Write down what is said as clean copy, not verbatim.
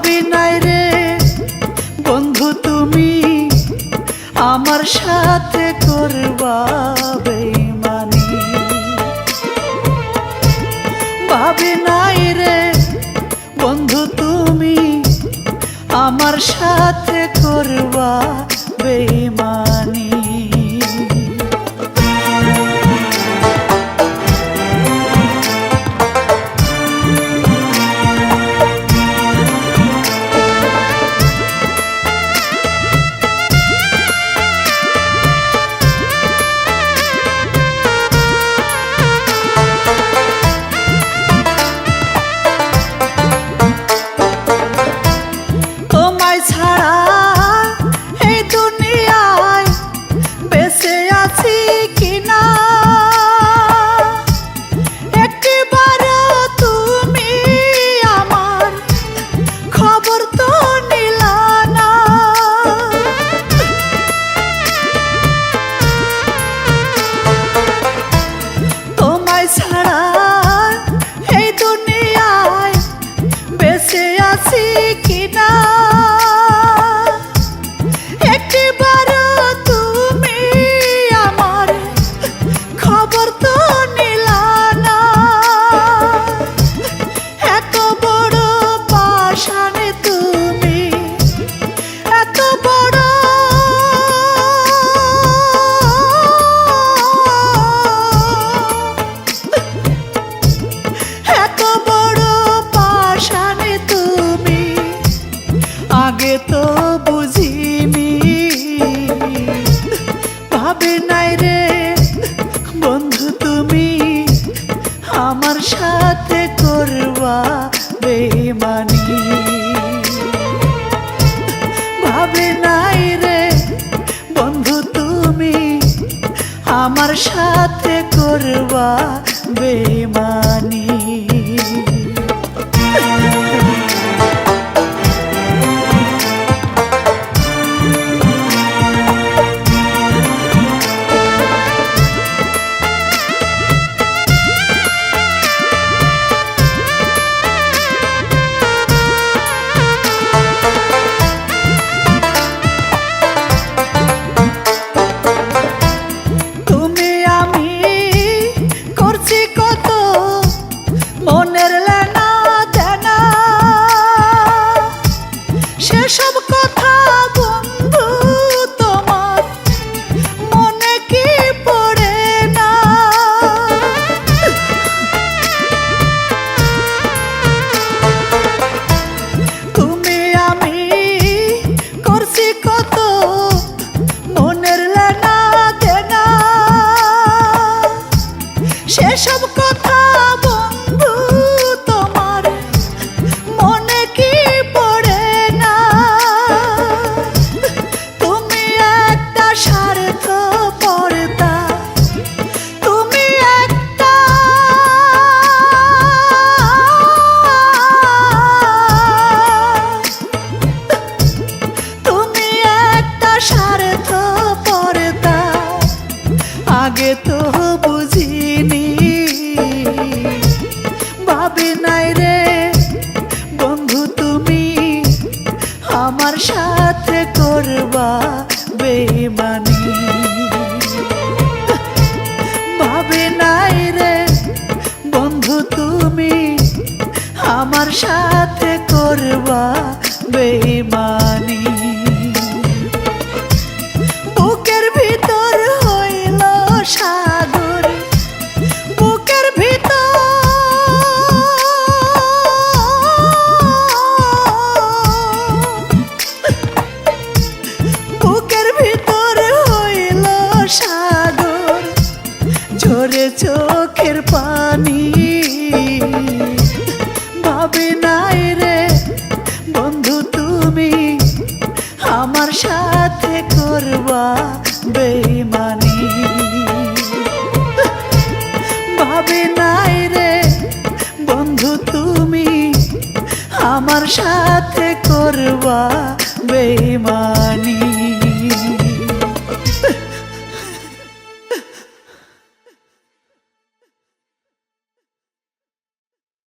ভাবি নাই রে বন্ধু তুমি আমার সাথে করবা বেঈমানি। ভাবি নাই রে বন্ধু তুমি আমার সাথে করবা বেঈমানি। আগে তো বুঝিনি, ভাবে নাই রে বন্ধু তুমি আমার সাথে করবা বেঈমানি। ভাবে নাই রে বন্ধু তুমি আমার সাথে করবা বেঈমানি। সেসব কথা বন্ধু তোমার মনে কি পড়ে না? তুমি আমি করছি কত মনের লেনা দেনা, সেসব কথা বন্ধু তোমার মনে কি পড়ে না? তুমি একটা স্বার্থপরতা, তুমি একটা স্বার্থপরতা আগে তো বুঝিনি। ভাবি নাই রে বন্ধু তুমি আমার সাথে করবা বেঈমানি। ভাবি নাই রে বন্ধু তুমি আমার সাথে করবা বেঈমানি। বুকের ভিতর হইল সাগর, বুকের ভিতর হইল সাগর, ঝরে চোখের পানি। ভাবি নাই রে বন্ধু তুমি আমার সাথে করবা বেঈমানি। ভাবি নাই রে বন্ধু তুমি আমার সাথে করবা বেঈমানি।